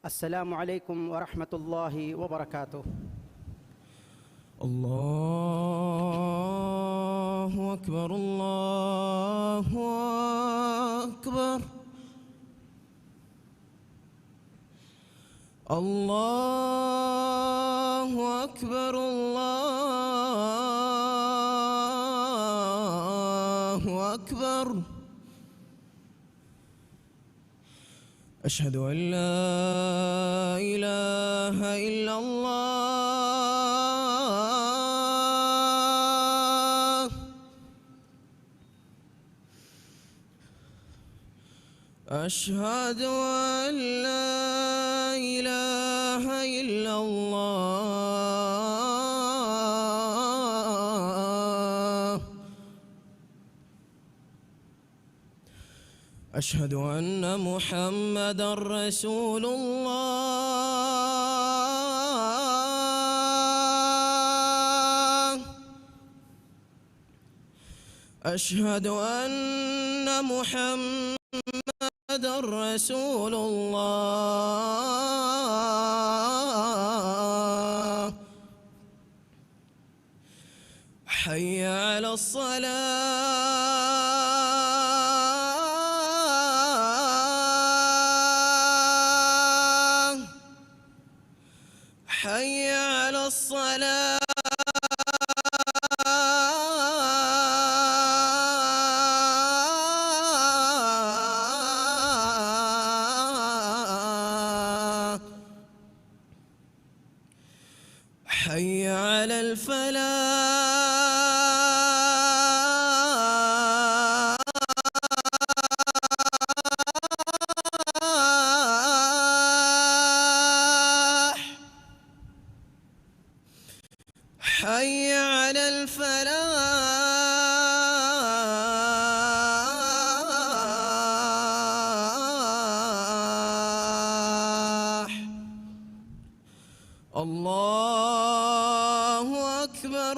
السلام عليكم ورحمة الله وبركاته. الله أكبر الله أكبر الله أكبر الله أكبر. أشهد أن لا إله إلا الله. أشهد أن لا إله إلا الله. أشهد أن محمدًا رسول الله. أشهد أن محمدًا رسول الله. حي على الصلاة. حي على الصلاة. حي على الفلاح. حي على الفلاح. الله أكبر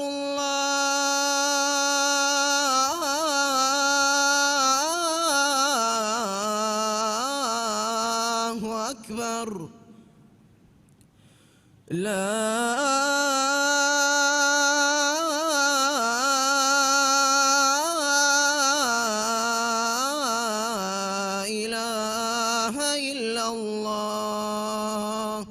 الله أكبر. لا إله إلا الله.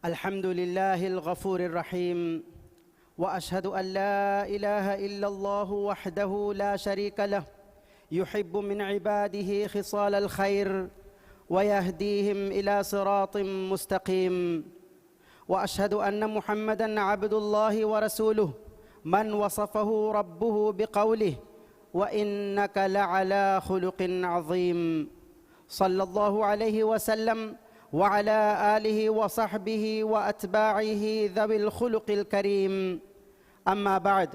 الحمد لله الغفور الرحيم، وأشهد أن لا إله إلا الله وحده لا شريك له، يحب من عباده خصال الخير ويهديهم إلى صراط مستقيم. وأشهد أن محمدًا عبد الله ورسوله، من وصفه ربه بقوله: وإنك لعلى خلق عظيم. صلى الله عليه وسلم وعلى آله وصحبه وأتباعه ذوي الخلق الكريم. أما بعد،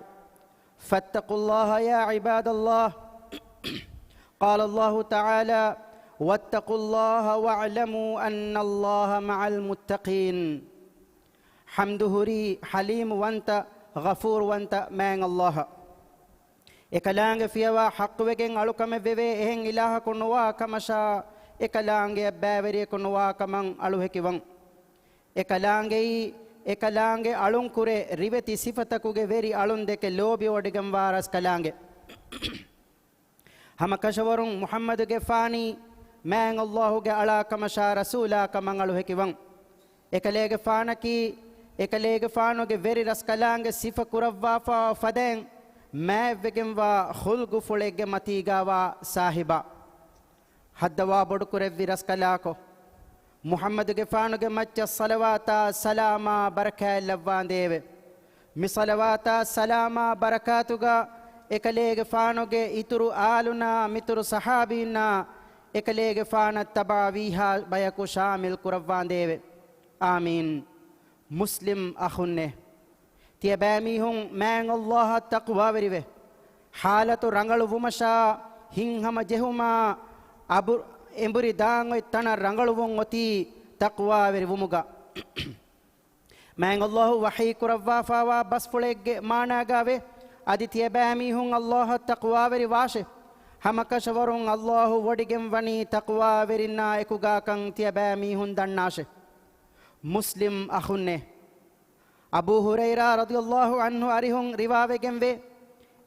فاتقوا الله يا عباد الله. قال الله تعالى: واتقوا الله واعلموا أن الله مع المتقين. حمده ري حليم وانت غفور وانت من الله. إكلانغ فيها حق وكين ألوكم بيبي إهن إله كنوا كمشا إكلانغ بابري كنوا كمان ألوه كيوان. إكلانغ ألون كوري ريبتي صفتكوغ فيري ألون ديك لوبي وديغم وارس كلانغ. هم كشورون محمد غفاني من الله غالا كمشا رسولا كمان ألوه كيوان. إكلانغ فانكي إكلانغ فانوغ فيري رس كلانغ صفة كورفا فدين ما وگم وا خلق فلگ متیگا وا صاحبا حدوا بدکر ویرس کلاکو محمد گفانو گ مچ صلواتا سلاما برکہ لوان دیو می صلواتا سلاما برکاتوگا اکلے گفانو گ اترو آلنا مترو صحابینا اکلے گفان تباویھا بیکو شامل قروان دیو آمین. مسلم اخنے තියබෑමිහුන් මෑන් අල්ලාහ තක්වා වෙරිවෙ حالة رنگلو ومشا هنهم جهما أبو إمبري دانغ تنا رنگلو ومتي تقوى ورموغا مانغ الله وحي كروا فوا بس فلك مانا غاوي أدي تيبامي هون الله تقوى وري واشه همك شورون الله وديگم وني تقوى ورنا اكوغا كان تيبامي هون دناشه مسلم أخونه أبو هريرة رضي الله عنه أريهم رواويگم وي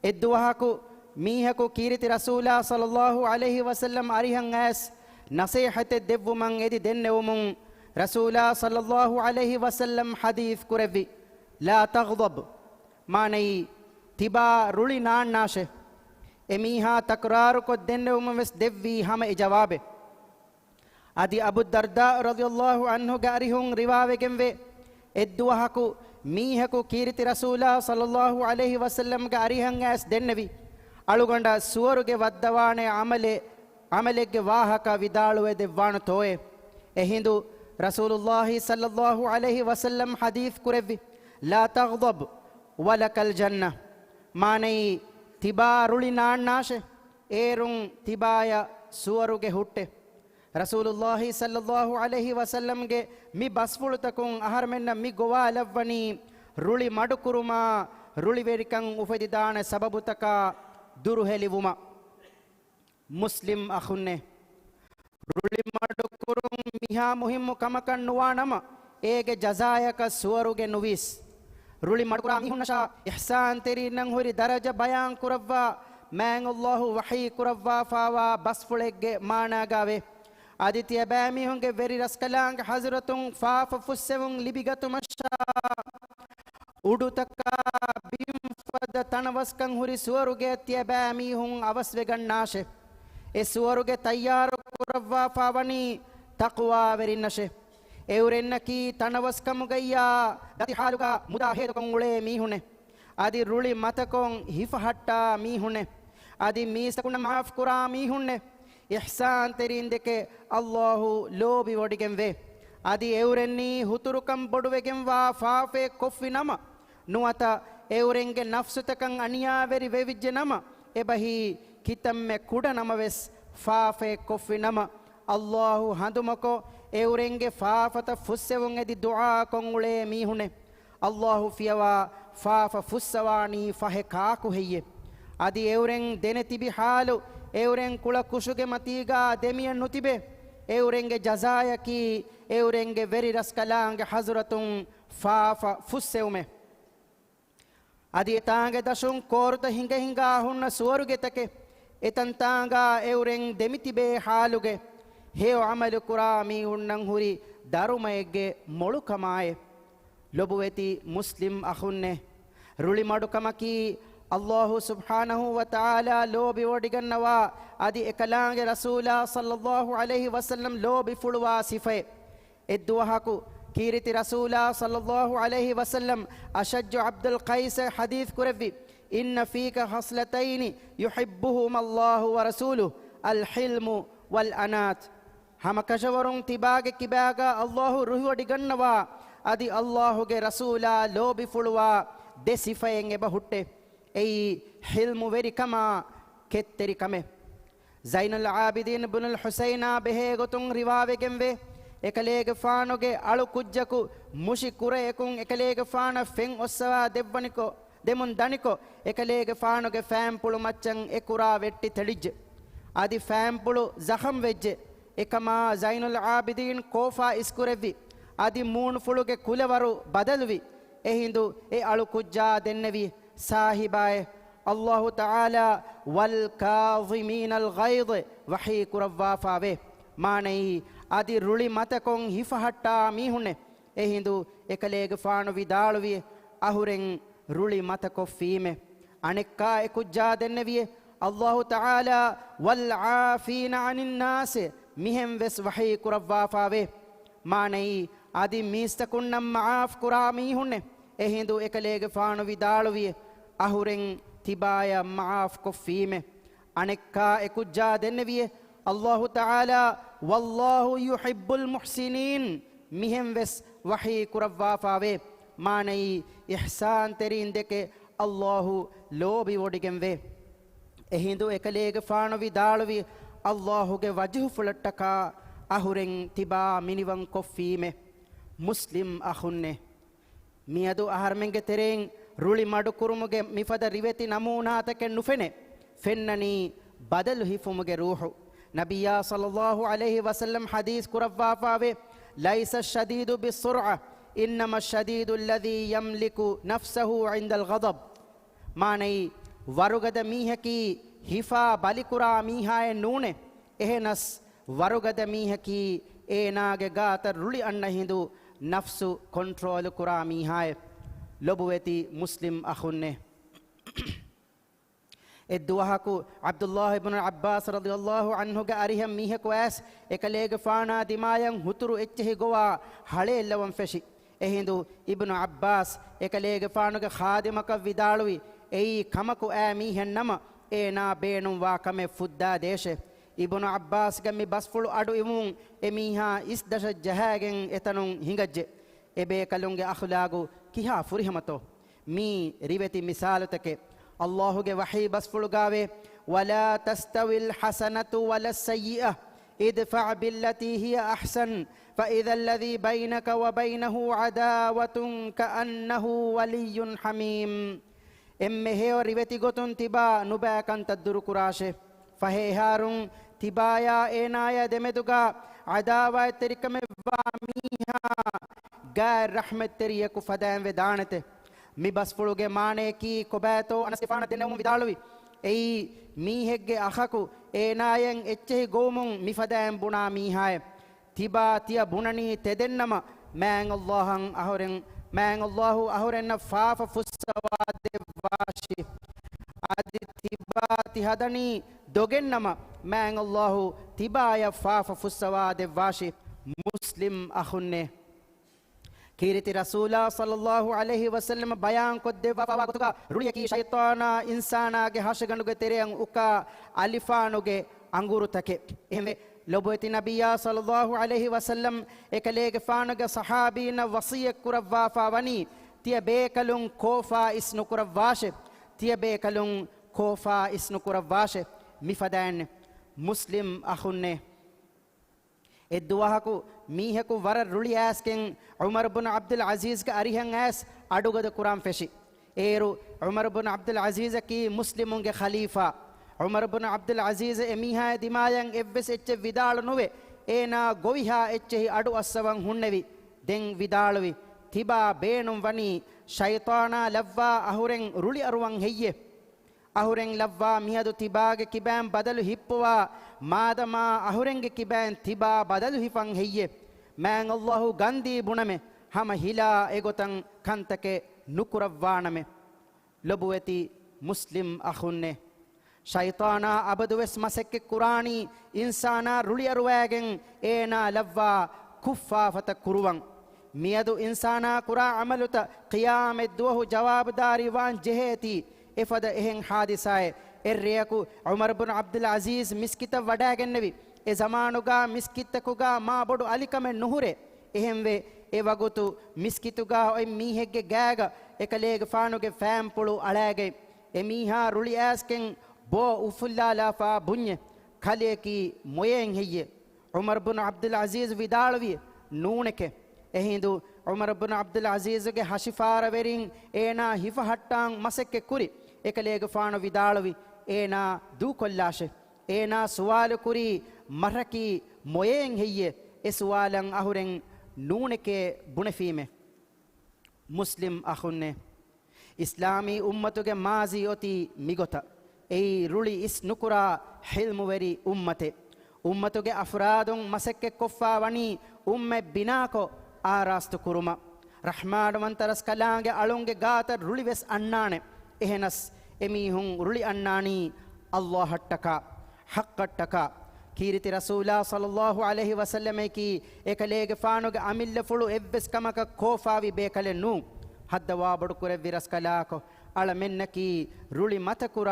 එද්දුවහකු මීහකු කීරිති රසූලා සල්ලල්ලාහු අලයිහි වසල්ලම් අරිහන් ඇස් නසීහත දෙව්වුමන් එදි දෙන්නවුමුන් රසූලා සල්ලල්ලාහු අලයිහි වසල්ලම් හදීස් කුරෙවි ලා තග්දබ් මානයි තිබා රුලි නාන්නාෂෙ එමීහා තක්රාරු කො දෙන්නවුම වෙස් දෙව්වි හම එ ජවාබෙ අදි අබු දර්දා රදියල්ලාහු අන්හු ගාරිහුන් රිවාවෙගෙන් වේ එද්දුවහකු මීහකු කීරිති රසූලා සල්ලල්ලාහු අලයිහි වසල්ලම් ගේ අරිහන් ඇස් දෙන්නවි අලුගොඬ සුවරුගේ වද්දවානේ අමලෙගේ වාහක විදාළුවේ දෙවාන තෝයේ එහිඳු රසූලුල්ලාහි සල්ලල්ලාහු අලයිහි වසල්ලම් හදීස් කුරෙවි ලා තග්දබ් වලකල් ජන්න මානේ තිබා රුලි නාන්නාෂේ ඒරුන් තිබාය සුවරුගේ හුට්ටේ රසූලුල්ලාහි සල්ලල්ලාහු අලයිහි වසල්ලම් ගේ මි බස්ෆුලතකුන් අහර්මෙන්න මි ගෝවාලවනි රුලි මඩුකුරුමා රුලි වෙරිකන් උපදිදාන සබබුතක දුරුහෙලිවුම මුස්ලිම් අඛුන්නේ රුලි මඩුකුරුම් මිහා මුහිම්මු කමකන් නුවානම ඒගේ ජසායක සුවරුගේ නුවිස් රුලි මඩුකුරා මිහුන්නෂා ඉහ්සාන් තෙරිනන් හොරි දරජ බයාන් කුරවවා මෑන් අල්ලාහු වහී කුරවවා ෆාවා බස්ෆුලෙක්ගේ මානාගාවේ ආදිත්‍ය බෑමිහුන්ගේ වෙරි රස්කලාංග හසරතුන් ෆාෆ ෆුස්සෙවුන් ලිබිගතු මෂා උඩුතකා බිම්ෆද තනවස්කන් හුරි සුවරුගේ තිය බෑමිහුන් අවස් වෙගන්නාෂේ ඒ සුවරුගේ තයාර කුරවවා ෆාවනි තක්වා වෙරින්නෂේ එවරෙන්නකී තනවස්කම ගයියා දති හාලුගා මුදාහෙදකොන් උලේ මීහුනේ ආදි රුලි මතකොන් හිෆහට්ටා මීහුනේ ආදි මීසකුණ මාෆ් කුරා මීහුනේ ඉහ්සාන් තෙරින් දෙකේ අල්ලාහු ලෝබි වඩිගෙන් වේ আদি එවරෙන්නි හුතුරුකම් බොඩුවෙගෙන් වා ෆාෆේ කොෆි නම නුවත එවරෙන්ගේ නෆ්සතකන් අනියාවෙරි වෙවිජ්ජ නම එබහි කිතම්මෙ කුඩ නම වෙස් ෆාෆේ කොෆි නම අල්ලාහු හඳුමකෝ එවරෙන්ගේ ෆාෆත ෆුස්සෙවුන් එදි දුආ කොන් උලේ මීහුනේ අල්ලාහු ෆියවා ෆාෆ ෆුස්සවානි ෆහෙ කාකු හෙයේ আদি එවරෙන් දෙන තිබි හාලු එවරෙන් කුල කුෂුගේ මතීගා දෙමියන් නුතිබේ එවරෙන්ගේ ජසායකි එවරෙන්ගේ වෙරි රස්කලාංගේ හසරතුන් ෆාෆ ෆුස්සෙවුමේ আদি තාංගේ දශුන් කෝරත හිඟා හුන්න සුවරුගේ තකේ එතන් තාංගා එවරෙන් දෙමිතිබේ හාලුගේ හේව අමල කුරා මී උන්නන් හුරි දරුමයේගේ මොළු කමායේ ලොබුවෙති මුස්ලිම් අඛුන්නේ රුලි මඩුකමකි අල්ලාහ් සුබ්හානහු වතාලා ලෝබි වඩිගන්නවා আদি එකලාගේ රසූලා සල්ලල්ලාහු අලයිහි වසල්ලම් ලෝබි ෆුළුවා සිෆේ එද්දුවහකු කීරිති රසූලා සල්ලල්ලාහු අලයිහි වසල්ලම් අෂජ්ජු අබ්දුල් කයිස් හදීස් කුරවි ඉන්න ෆීක හස්ලතයිනි යුහිබ්බුහුම අල්ලාහ් වරසූලුහු අල් හිල්මු වල් අනාත් හම කෂවරුන් තිබාගේ කිබාගා අල්ලාහ් රුහි වඩිගන්නවා আদি අල්ලාහ්ගේ රසූලා ලෝබි ෆුළුවා දෙසිෆයෙන් එබ හුට්ටේ එයි හිල්මු වෙරිකමා කෙත්තරිකමේ ज़ैनुल आबिदीन इब्नुल हुसैना बेहे गोतुं रिवावेගෙන් වේ එකලේගේ ෆානෝගේ අලු කුජ්ජකු මුෂි කුරේකුන් එකලේගේ ෆාන ෆෙන් ඔස්සවා දෙවණිකෝ දෙමුන් දනිකෝ එකලේගේ ෆානෝගේ ෆෑම්පුළු මච්චන් එකුරා වෙට්ටි තෙලිජ්ජ আদি ෆෑම්පුළු ਜ਼ඛම් වෙජ්ජ එකමා ज़ैनुल आबिदीन කෝෆා ඉස්කුරෙවි আদি මූන් ෆුළුගේ කුලවරු බදල්වි එහිඳු ඒ අලු කුජ්ජා දෙන්නවි සාහිබාය الله تعالى والكاظمين الغيظ وحي كروا فاوي ماني ادي رولي متكون هفحتا ميهونه اهندو එකලේග ෆාන විදාළුවිය අහුරෙන් රුලි මතකො ෆීමේ අනෙක්කා එකුජ්ජා දෙන්නවිය الله تعالى والعافين عن الناس මිහෙම් වෙස් වහී කුරවා ෆාවේ මානයි ادي මිස්තකුන්නම් මාෆ් කුරා මීහුන්නේ එහිඳු එකලේග ෆාන විදාළුවිය අහුරෙන් තිබාය මාෆ් කොෆීමේ අනෙක්කා එකුජ්ජා දෙන්නවිය අල්ලාහ් තාලා වල්ලාහු යුහිබ්බුල් මුහ්සිනීන් මිහෙම් වෙස් වහී කුරවා ෆාවේ ಮಾನೈ ಇಹ್ಸಾನ್ ತೆರಿಂದೆಕೆ ಅಲ್ಲಾಹು ಲೋಬಿ ಒಡಿಗೆಂವೆ ಎಹಿಂದು ಎಕಲೇಗೆ ಫಾಣವಿ ದಾಳುವಿ ಅಲ್ಲಾಹುಗೆ ವಜಹು ಫುಳಟ್ಟಕ ಅಹುರೆಂ ತಿಬಾ ಮಿನಿವಂ ಕೊಫೀಮೆ ಮುಸ್ಲಿಂ ಅಹುನ್ನೆ ಮಿಯದು ಅಹರ್ಮೆಂಗೆ ತೆರೆಂ ರುಳಿ ಮಡು ಕುರುಮುಗೆ ಮಿಫದ ರಿವೆತಿ ನಮೂನಾತಕೆ ನುಫೆನೆ ಫೆನ್ನನಿ ಬದಲು ಹಿಫುಮುಗೆ ರೂಹು ನಬಿಯಾ ಸಲ್ಲಲ್ಲಾಹು ಅಲೈಹಿ ವಸಲ್ಲಂ ಹದೀಸ್ ಕುರವ್ವಾಫಾವೆ ಲೈಸ ಶದೀದು ಬಿಸ್ಸುರ್ಅ ಇನ್ನಮ ಶದೀದು ಅಲ್ಲದಿ ಯಮ್ಲಿಕು ನಫ್ಸಹು ಇಂದಲ್ ಗದಬ್ ಮಾನೈ ವರುಗದ ಮೀಹಕಿ ಹಿಫಾ ಬಲಿಕುರಾ ಮೀಹಾಯ ನೂನೆ ಎಹೆನಸ್ ವರುಗದ ಮೀಹಕಿ ಏನಾಗೆ ಗಾತ ರುಳಿ ಅಣ್ಣ ಹಿಂದು ನಫ್ಸು ಕಂಟ್ರೋಲ್ ಕುರಾ ಮೀಹಾಯ ಲೊಬುವೆತಿ ಮುಸ್ಲಿಂ ಅಹುನ್ನೆ ಎದ್ದುವಹಕು ಅಬ್ದುಲ್ಲಾಹ್ ಇಬ್ನು ಅಬ್ಬಾಸ್ ರದಿಯಲ್ಲಾಹು ಅನ್ಹುಗೆ ಅರಿಹಂ ಮೀಹಕು ಆಸ್ ಎಕಲೇಗೆ ಫಾಣಾ ದಿಮಾಯಂ ಹುತುರು ಎಚ್ಚಹಿ ಗೋವಾ ಹಳೆ ಎಲ್ಲವಂ ಫೆಶಿ ಎಹಿಂದು ಇಬ್ನು ಅಬ್ಬಾಸ್ ಎಕಲೇಗೆ ಫಾಣುಗೆ ಖಾದಿಮಕ ವಿದಾಳುವಿ ಎಯಿ ಕಮಕು ಆ ಮೀಹೆನ್ನಮ ಏನಾ ಬೇಣುಂ ವಾ ಕಮೆ ಫುದ್ದಾ ದೇಶೆ ಇಬ್ನು ಅಬ್ಬಾಸ್ ಗಮ್ಮಿ ಬಸ್ಫುಳು ಅಡು ಇವುಂ ಎಮೀಹಾ ಇಸ್ ದಶ ಜಹಾಗೆಂ ಎತನುಂ ಹಿಂಗಜ್ಜೆ ಎಬೇ ಕಲುಂಗೆ ಅಖ್ಲಾಗು ಕಿಹಾ ಫುರಿಹಮತೋ ಮೀ ರಿವೆತಿ ಮಿಸಾಲುತಕೆ ಅಲ್ಲಾಹುಗೆ ವಹಿ ಬಸ್ಫುಳುಗಾವೆ ವಲಾ ತಸ್ತವಿಲ್ ಹಸನತು ವಲ ಸಯ್ಯಿಅ idfa billati hiya ahsan fa idha alladhi baynaka wa baynahu adawatun ka'annahu waliyyun hamim emme heo riveti gotun tiba nubakan taduru kurashe fahe harun tibaya enaya demeduga adawa terikame wa miha ga rahmat teriyaku fadan vedanate mi basfuluge mane ki kobato anasifana denemu vidalwi ei mihegge akhaku enayen ecchehi gomum mifadam buna mihaye tiba tia bunani tedennama man allahan ahoren man allahu ahorenna faafa fussawade washi adi tiba tihadani dogennama man allahu tibaya faafa fussawade washi muslim akhunne ಕೀರಿತಿ ರಸೂಲ ಸಲ್ಲಲ್ಲಾಹು ಅಲೈಹಿ ವಸಲ್ಲಂ ಬಯಾನ್ ಕೊದ್ದೆ ವಾವಗುತುಗ ರುಳಿಯಕಿ ಶೈತಾನ ಇನ್ಸಾನಾಗೆ ಹಾಶಗನುಗೆ ತೆರೆಯಂ ಉಕ ಅಲಿಫಾನುಗೆ ಅಂಗುರುತಕೆ ಎಹೆ ಲೊಬೊತಿ ನಬಿಯಾ ಸಲ್ಲಲ್ಲಾಹು ಅಲೈಹಿ ವಸಲ್ಲಂ ಎಕಲೇಗೆ ಫಾನುಗೆ ಸಹಾಬೀನ ವಸಿಯ ಕುರವಾಫಾವನಿ ತಿಯ ಬೇಕಲುಂ ಕೋಫಾ ಇಸ್ನು ಕುರವಾಶೆ ತಿಯ ಬೇಕಲುಂ ಕೋಫಾ ಇಸ್ನು ಕುರವಾಶೆ ಮಿಫದಾನ್ ಮುಸ್ಲಿಂ ಅಹುನ್ನೆ ಎದ್ದುವಹಕು ಮೀಹಕು ವರ ರುಳಿ ಆಸ್ಕೆಂ ಉಮರ್ ಇಬ್ನ್ ಅಬ್ದುಲ್ ಅಜೀಜ್ ಗೆ ಅರಿಹಂ ಆಸ್ ಅಡುಗದ ಕುರಾನ್ ಫೆಶಿ ಏರು ಉಮರ್ ಇಬ್ನ್ ಅಬ್ದುಲ್ ಅಜೀಜ್ ಕಿ ಮುಸ್ಲಿಮುಂಗೆ ಖಲೀಫಾ ಉಮರ್ ಇಬ್ನ್ ಅಬ್ದುಲ್ ಅಜೀಜ್ ಎಮಿಹಾ ದಿಮಾಯಂ ಎವ್ವೆಸ್ ಎಚ್ಚೆ ವಿದಾಳು ನುವೆ ಏನಾ ಗೋವಿಹಾ ಎಚ್ಚೆ ಅಡು ಅಸ್ಸವಂ ಹುಣ್ಣೆವಿ ದೆಂ ವಿದಾಳುವಿ ತಿಬಾ ಬೇಣುಂ ವನಿ ಶೈತಾನ ಲವ್ವಾ ಅಹುರೆಂ ರುಳಿ ಅರುವಂ ಹೆಯ್ಯೆ ಅಹುರೆಂ ಲವ್ವಾ ಮಿಹದು ತಿಬಾಗೆ ಕಿಬಾಂ ಬದಲು ಹಿಪ್ಪುವಾ ಮಾದಮಾ ಅಹುರೆಂಗೆ ಕಿಬಾಂ ತಿಬಾ ಬದಲು ಹಿಫಂ ಹೆಯ್ಯೆ ಮ್ಯಾಂ ಅಲ್ಲಾಹು ಗಂದಿ ಬುಣಮೆ ಹಮ ಹಿಲಾ ಎಗೊತಂ ಕಂತಕೆ ನುಕುರವ್ವಾಣಮೆ ಲೊಬುವೆತಿ ಮುಸ್ಲಿಂ ಅಹುನ್ನೆ ಶೈತಾನ ಅಬದುವೆಸ್ ಮಸೆಕ್ಕೆ ಕುರಾಣಿ ಇನ್ಸಾನ ರುಳಿ ಅರುವಾಗೆಂ ಏನಾ ಲವ್ವಾ ಕುಫ್ಫಾಫತ ಕುರುವಂ ಮಿಯದು ಇನ್ಸಾನ ಕುರಾ ಅಮಲುತ ಕಿಯಾಮೆದ್ದುವಹು ಜವಾಬ್ದಾರಿ ವಾನ್ ಜೆಹೇತಿ ಎಫದ ಎಹೆಂ ಹಾದಿಸಾಯೆ ಎರ್ರಿಯಕು ಉಮರ್ ಇಬ್ನ್ ಅಬ್ದುಲ್ ಅಜೀಜ್ ಮಿಸ್ಕಿತ ವಡಾಗೆನ್ನವಿ ಎ ಜಮಾನುಗಾ ಮಿಸ್ಕಿತ್ತಕುಗಾ ಮಾ ಬೊಡು ಅಲಿಕಮೆ ನುಹುರೆ ಎಹೆಂವೆ ಎ ವಗುತು ಮಿಸ್ಕಿತುಗಾ ಒಯ್ ಮೀಹೆಗ್ಗೆ ಗ್ಯಾಗ ಎಕಲೇಗೆ ಫಾನುಗೆ ಫ್ಯಾಂಪುಳು ಅಳಾಗೆ ಎ ಮೀಹಾ ರುಳಿ ಆಸ್ಕೆಂ ಬೋ ಉಫುಲ್ಲಾಲಾಫಾ ಬುಣ್ಯೆ ಖಲೇಕಿ ಮೊಯೆಂ ಹೆಯ್ಯೆ ಉಮರ್ ಇಬ್ನ್ ಅಬ್ದುಲ್ ಅಜೀಜ್ ವಿದಾಳವಿ ನೂಣೆಕೆ ಎಹಿಂದು ಉಮರ್ ಇಬ್ನ್ ಅಬ್ದುಲ್ ಅಜೀಜ್ಗೆ ಹಶಿಫಾರ ವೆರಿಂ ಏನಾ ಹಿಫ ಹಟ್ಟಾಂ ಮಸೆಕ್ಕೆ ಕುರಿ ಎಕಲೇಗೆ ಫಾನು ವಿದಾಳವಿ ಏನಾ ದೂ ಕೊಲ್ಲಾಶೆ ಏನಾ ಸುವಾಲು ಕುರಿ ಮರಕಿ ಮೊಯೆಂ ಹೆಯ್ಯೆ ಎ ಸುವಾಲಂ ಅಹುರೆಂ ನೂಣೆಕೆ ಬುಣಫೀಮೆ ಮುಸ್ಲಿಂ ಅಹುನ್ನೆ ಇಸ್ಲಾಮಿ ಉಮ್ಮತುಗೆ ಮಾಜಿ ಒತಿ ಮಿಗೊತ ಎಯಿ ರುಳಿ ಇಸ್ ನುಕುರಾ ಹಿಲ್ಮುವೆರಿ ಉಮ್ಮತೆ ಉಮ್ಮತುಗೆ ಅಫ್ರಾದುಂ ಮಸೆಕ್ಕೆ ಕೊಫ್ಫಾ ವಣಿ ಉಮ್ಮೆ ಬಿನಾಕೊ ಆರಾಸ್ತು ಕುರುಮ ರಹ್ಮಾನವಂತರಸ್ ಕಲಾಂಗೆ ಅಳುಂಗೆ ಗಾತ ರುಳಿವೆಸ್ ಅಣ್ಣಾಣೆ ಎಹೆನಸ್ ಎಮೀಹುಂ ರುಳಿ ಅಣ್ಣಾಣಿ ಅಲ್ಲಾಹ್ ಹಟ್ಟಕ ಹಕ್ಕಟ್ಟಕ ಕೀರಿತಿ ರಸೂಲ ಸಲ್ಲಲ್ಲಾಹು ಅಲೈಹಿ ವಸಲ್ಲಮೆ ಕಿ ಏಕಲೇಗೆ ಫಾನುಗೆ ಅಮಿಲ್ಲ ಫುಳು ಎವ್ವೆಸ್ ಕಮಕ ಖೋಫಾವಿ ಬೇಕಲೆ ನೂ ಹದ್ದವಾ ಬಡುಕುರೆ ವಿರಸ್ ಕಲಾಕೊ ಅಳ ಮೆನ್ನಕಿ ರುಳಿ ಮತಕುರ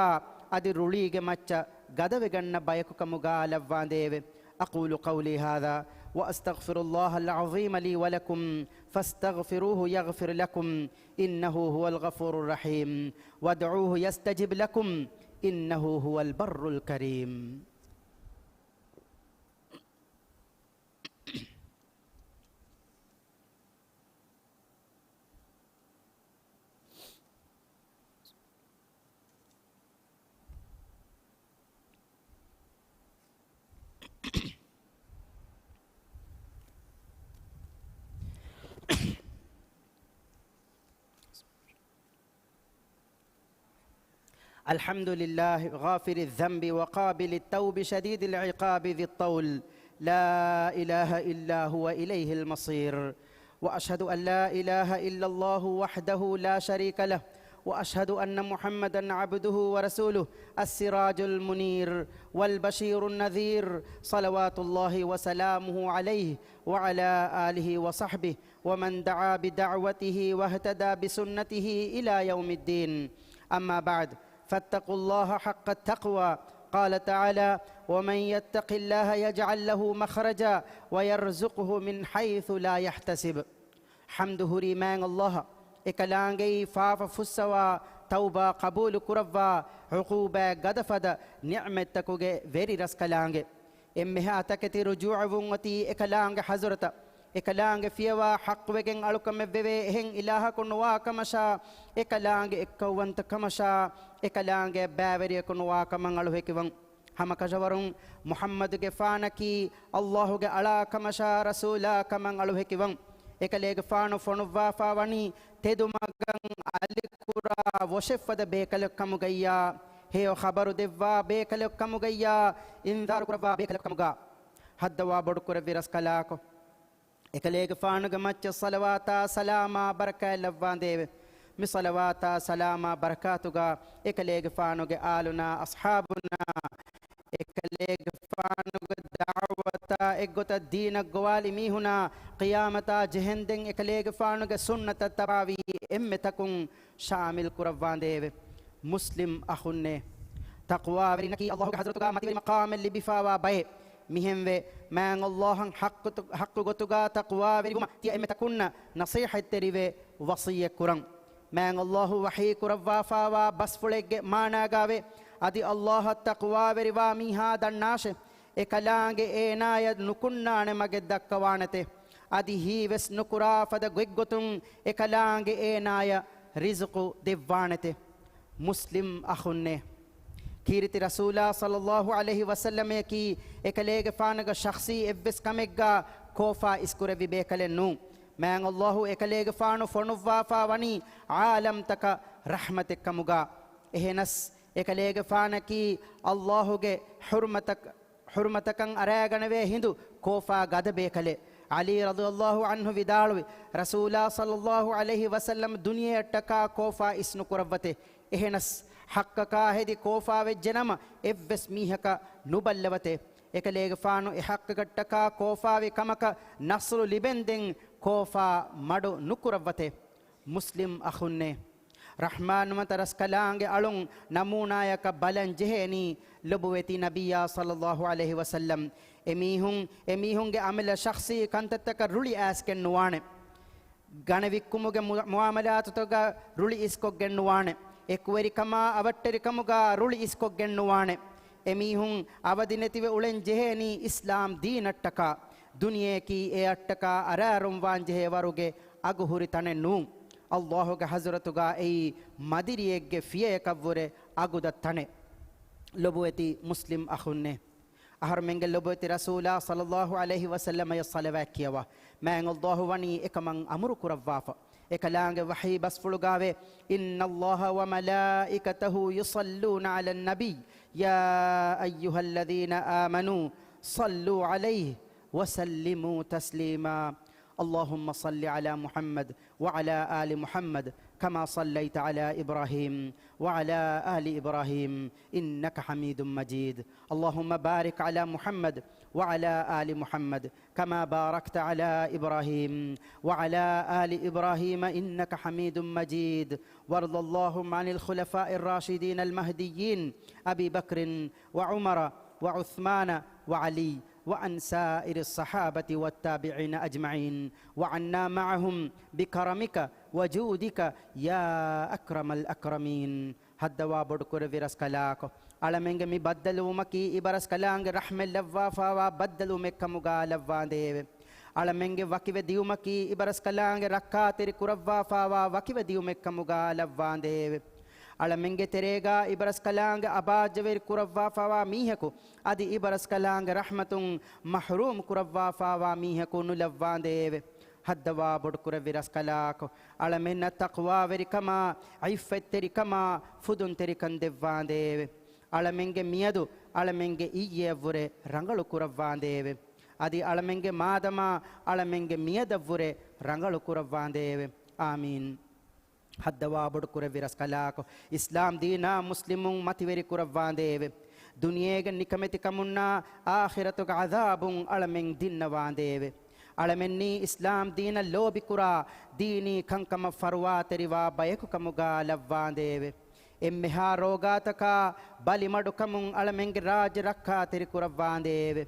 ಅದಿ ರುಳಿಗೆ ಮಚ್ಚ ಗದವೆಗಣ್ಣ ಬಯಕು ಕಮುಗಾ ಲವ್ವಾಂದೇವೆ ಅಕೂಲು ಕೌಲಿ ಹಾದಾ وأستغفر الله العظيم لي ولكم فاستغفروه يغفر لكم إنه هو الغفور الرحيم وادعوه يستجب لكم إنه هو البر الكريم. الحمد لله غافر الذنب وقابل التوب شديد العقاب ذي الطول لا إله إلا هو إليه المصير وأشهد أن لا إله إلا الله وحده لا شريك له وأشهد أن محمدًا عبده ورسوله السراج المنير والبشير النذير صلوات الله وسلامه عليه وعلى آله وصحبه ومن دعا بدعوته واهتدى بسنته إلى يوم الدين. أما بعد فاتقوا الله حق التقوى. قال تعالى ومن يتق الله يجعل له مخرجا ويرزقه من حيث لا يحتسب. حمده ريمان الله إكلانجي فاف فسوا توبة قبول كروا عقوبة قدفد نعمتكوغي فيري رسكلانجي إمها تكتي رجوع ومتي إكلانج حزرتا إكلانج فيوا حق وجن ألوكم ببه هن إله كنوا كمشا إكلانج إكوانت كمشا إكلانج بابري كنوا كمان ألوه كيفن هم كجورون محمد جفانكي الله جعلا كمشا رسولا كمان ألوه كيفن إكليج فانو فنوا فاوني تدومعن أليكورا وشفد بيكلك كموجيا هيو خبر دوا بيكلك كموجيا إنذار كروا بيكلك كموجا هدوا بدكور فيرس كلاكو إكليج فانو جمتش صلواتا سلاما بركة لفان ديو مصلواتا سلاما بركاتوغا إكليج فانو آلنا أصحابنا إكليج فانو دعوتا إغوتا دين الجوال ميهنا قيامتا جهندن إكليج فانو سنة التراوي إمتكم شامل كرفان ديو مسلم أخوني تقوى برينكي الله حضرتك متي مقام اللي بفاوا باي مهم من الله حق غتوغا تقوى بريما تي إمتكن نصيحة تريوي وصية كرم من الله وحي كروا فاوا بس فلق مانا غاوي أدي الله التقوى بريوا ميها دناش إكلانج إنايا نكنا نمجد دكوانته أدي هي بس نكرا فد غيغتون إكلانج إنايا رزق ديوانته مسلم أخونه كيرت رسولا صلى الله عليه وسلم كي إكليج فانغ شخصي إبس كمجا كوفا إسكور بيكلنو من الله إكليج فانو فنوا فاوني عالم تك رحمتك كمجا إهنس إكليج فانكي الله جي حرمتكن أراغنوي هندو كوفا غد بيكله علي رضي الله عنه vidalwe رسولا صلى الله عليه وسلم دنيا تكا كوفا إسنو كربته إهنس حقكا هدي كوفا وجنم إبس ميهكا نبلوته إكليج فانو إحقك تكا كوفا وكمك نصر لبندن كوفا مدو نكربته مسلم أخونه رحمن مترس كلانج ألون نمونايك بلن جهني لبوتي نبيا صلى الله عليه وسلم إميهون عمل شخصي كانت تكرولي أسكن نوانه غنويكموغ معاملات توغا رولي إسكو جنوانه إكوري كما أبتري كموغا رولي إسكو جنوانه إميهون أبدينتي وولن جهني إسلام دين التكا دنيا كي التكا أرارم وان جه وروغه أغهوري تانه نون الله حضرتوغا أي مديريك فيه كبوره أغود تانه لبوتي مسلم أخونه أهر من لبوتي رسولا صلى الله عليه وسلم يصلي كيوا ما الله وني إكمن أمرك رفافا إكلانج وحي بس فلقاوي إن الله وملائكته يصلون على النبي يا أيها الذين آمنوا صلوا عليه وسلموا تسليما اللهم صل على محمد وعلى آل محمد كما صليت على إبراهيم وعلى آل إبراهيم إنك حميد مجيد اللهم بارك على محمد وعلى آل محمد كما باركت على إبراهيم وعلى آل إبراهيم إنك حميد مجيد وارض اللهم عن الخلفاء الراشدين المهديين أبي بكر وعمر وعثمان وعلي وعن سائر الصحابة والتابعين أجمعين وعنا معهم بكرمك وجودك يا أكرم الأكرمين هدوا بدكور فيرس كلاكو علمنگ مي بدلو مكي إبرس كلانگ رحمة لفا فاوا بدلو مكمغا لفا ديو علمنگ وكيو ديو مكي إبرس كلانگ ركا تري كرفا فاوا وكيو ديو مكمغا لفا ديو علمنگ تريغا إبرس كلانگ أباجوير كرفا فاوا ميهكو أدي إبرس كلانگ رحمتون محروم كرفا فاوا ميهكو نلفا ديو هدوا بدكور فيرس كلاكو علمن التقوى وركما عفت تركما فدن تركن دفان ديو علمنگ ميادو علمنگ إيّevure رنگلو كرفان ديو أدي علمنگ مادما علمنگ ميادوure رنگلو كرفان ديو آمين هدوا بدكور فيرس كلاكو إسلام دينا مسلمون متوري كرفان ديو دنياگ نكمتي كمنا آخرتك عذاب علمنگ دينوان ديو علمني إسلام دين اللوبي كرا ديني كنكم فروا تريوا بيكو كمغا لفان ديو إمها روغاتك بالي مدو كمون علمنگ راج ركا تري كرفان ديو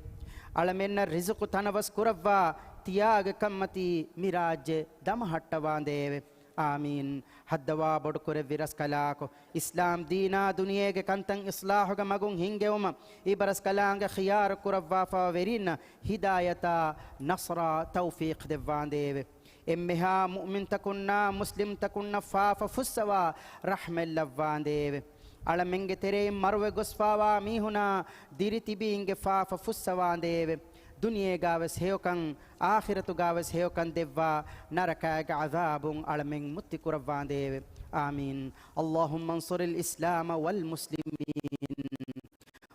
علمن رزق تنوس كروا تياغ كمتي ميراج دم حتوان ديو آمين هدوا بدكور فيرس كلاكو إسلام دينا دنيا کے کنتن إصلاح کا مگون ہنگے وما إبرس كلانگ خيار كروا فاورين هدايتا نصر توفيق دفان ديو إمها مؤمن تكنا مسلم تكنا فاف فسوا رحم اللفان ديو على منگ تري مروه غسفاوا ميهنا ديرتي بينگ فاف فسوان ديو دنيا غاوس هيوكن آخرت غاوس هيوكن دوا نركاك عذاب على من متي كرفان ديو آمين اللهم انصر الإسلام والمسلمين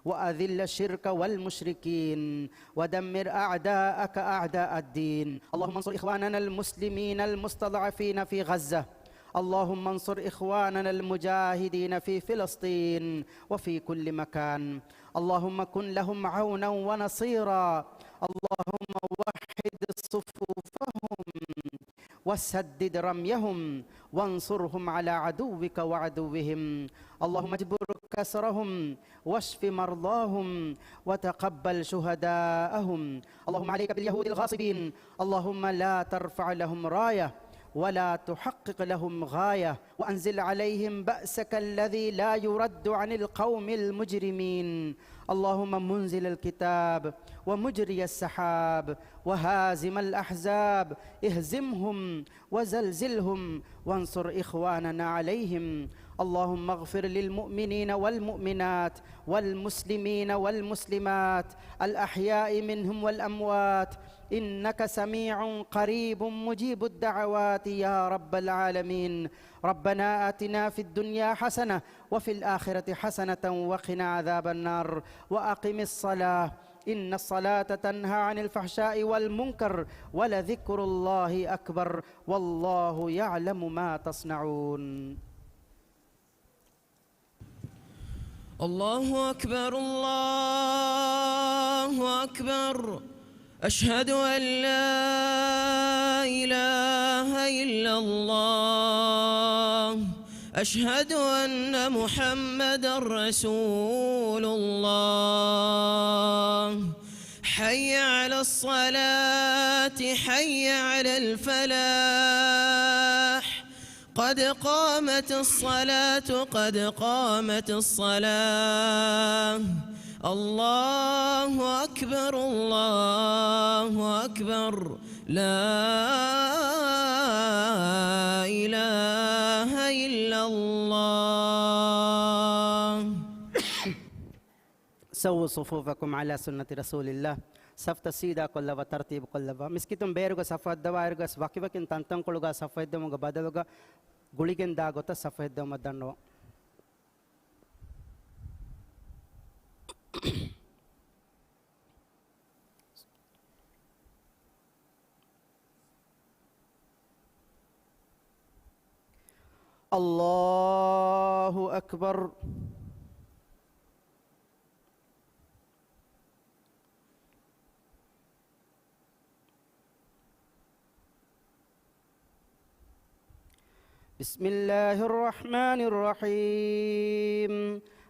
وأذل الشرك والمشركين ودمر أعداءك أعداء الدين اللهم انصر إخواننا المسلمين المستضعفين في غزة اللهم انصر إخواننا المجاهدين في فلسطين وفي كل مكان اللهم كن لهم عونا ونصيرا اللهم وحد صفوفهم وسدد رميهم وانصرهم على عدوك وعدوهم اللهم اجبر كسرهم واشف مرضاهم وتقبل شهداءهم اللهم عليك باليهود الغاصبين اللهم لا ترفع لهم راية ولا تحقق لهم غاية وأنزل عليهم بأسك الذي لا يرد عن القوم المجرمين اللهم منزل الكتاب ومجري السحاب وهازم الأحزاب اهزمهم وزلزلهم وانصر إخواننا عليهم اللهم اغفر للمؤمنين والمؤمنات والمسلمين والمسلمات الأحياء منهم والأموات إنك سميع قريب مجيب الدعوات يا رب العالمين ربنا آتنا في الدنيا حسنة وفي الآخرة حسنة وقنا عذاب النار وأقم الصلاة إن الصلاة تنهى عن الفحشاء والمنكر ولذكر الله أكبر والله يعلم ما تصنعون الله أكبر الله أكبر أشهد أن لا إله إلا الله أشهد أن محمدًا رسول الله حي على الصلاة حي على الفلاح قد قامت الصلاة قد قامت الصلاة الله أكبر الله أكبر لا إله إلا الله سووا صفوفكم على سنة رسول الله صف تسيدا كلها وترتيب كلها مسكتم بيرغا صف الدوائرغا وكيفكن تنتن كلها صف الدمغا بدلغا غوليجن داغوتا صف الدم دنو الله أكبر بسم الله الرحمن الرحيم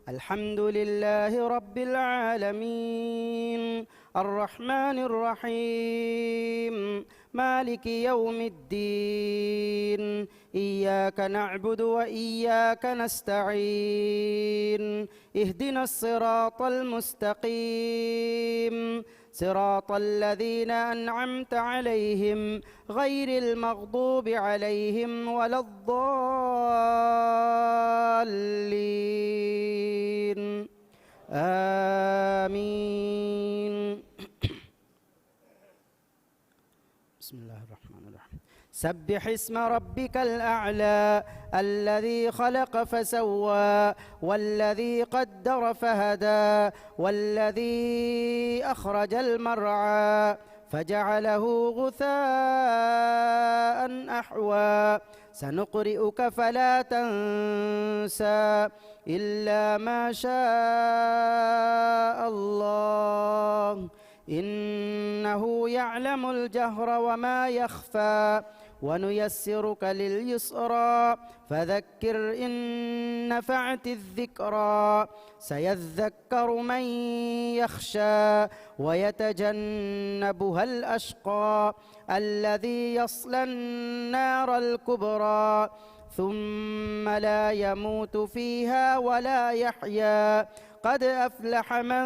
الحمد لله رب العالمين الرحمن الرحيم مالك يوم الدين إياك نعبد وإياك نستعين اهدنا الصراط المستقيم صراط الذين أنعمت عليهم غير المغضوب عليهم ولا الضالين آمين. بسم الله الرحمن الرحيم. سبح اسم ربك الأعلى الذي خلق فسوى والذي قدر فهدى والذي أخرج المرعى فجعله غثاء أحوى سنقرئك فلا تنسى إلا ما شاء الله إنه يعلم الجهر وما يخفى ونيسرك لليسرى فذكر إن نفعت الذكرى سيذكر من يخشى ويتجنبها الأشقى الذي يصلى النار الكبرى ثم لا يموت فيها ولا يحيا قد أفلح من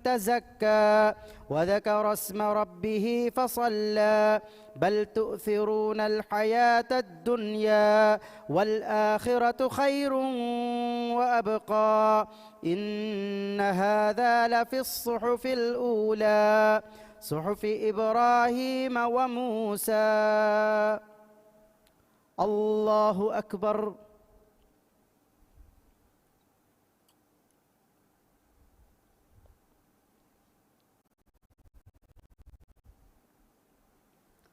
تزكى وذكر اسم ربه فصلى بل تؤثرون الحياة الدنيا والآخرة خير وأبقى إن هذا لفي الصحف الأولى صحف إبراهيم وموسى. الله أكبر.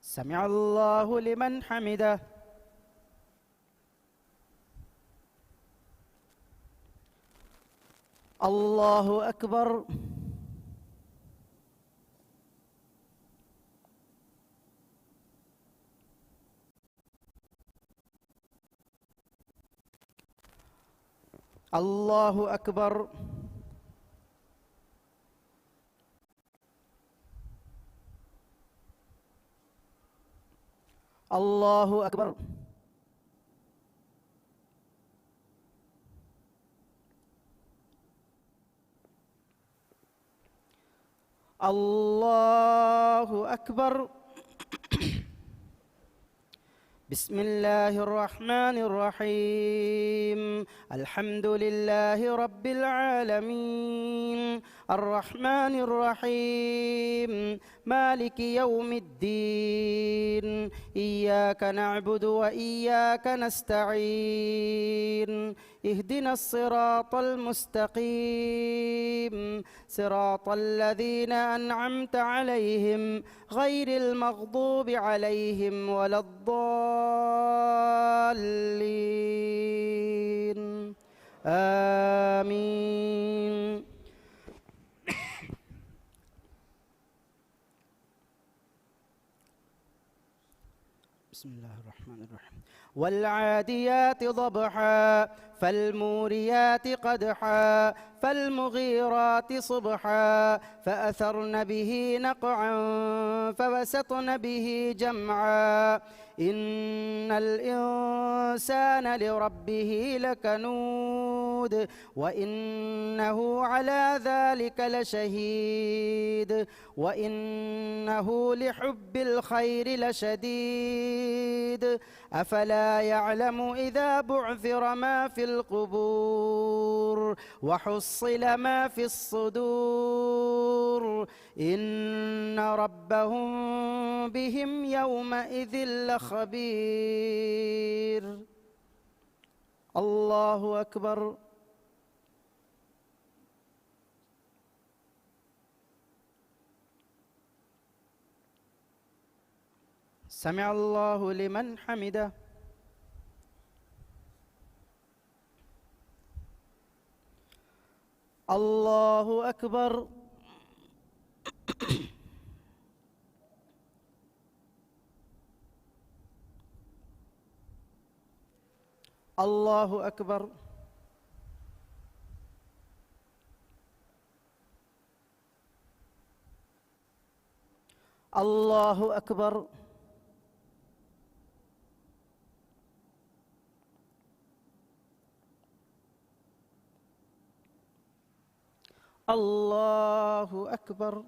سمع الله لمن حمده. الله أكبر. الله أكبر. الله أكبر. الله أكبر. بسم الله الرحمن الرحيم الحمد لله رب العالمين الرحمن الرحيم مالك يوم الدين إياك نعبد وإياك نستعين اهدنا الصراط المستقيم صراط الذين أنعمت عليهم غير المغضوب عليهم ولا الضالين آمين. بسم الله الرحمن الرحيم والعاديات ضبحا فالموريات قدحا فالمغيرات صبحا فأثرن به نقعا فوسطن به جمعا إن الإنسان لربه لكنود وإنه على ذلك لشهيد وإنه لحب الخير لشديد أفلا يعلم إذا بعثر ما في القبور وحصل ما في الصدور إن ربهم بهم يومئذ لخبير. الله أكبر. سمع الله لمن حمده. الله أكبر. الله أكبر. الله أكبر. الله أكبر.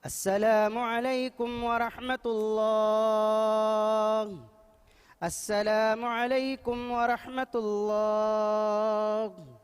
السلام عليكم ورحمة الله. السلام عليكم ورحمة الله.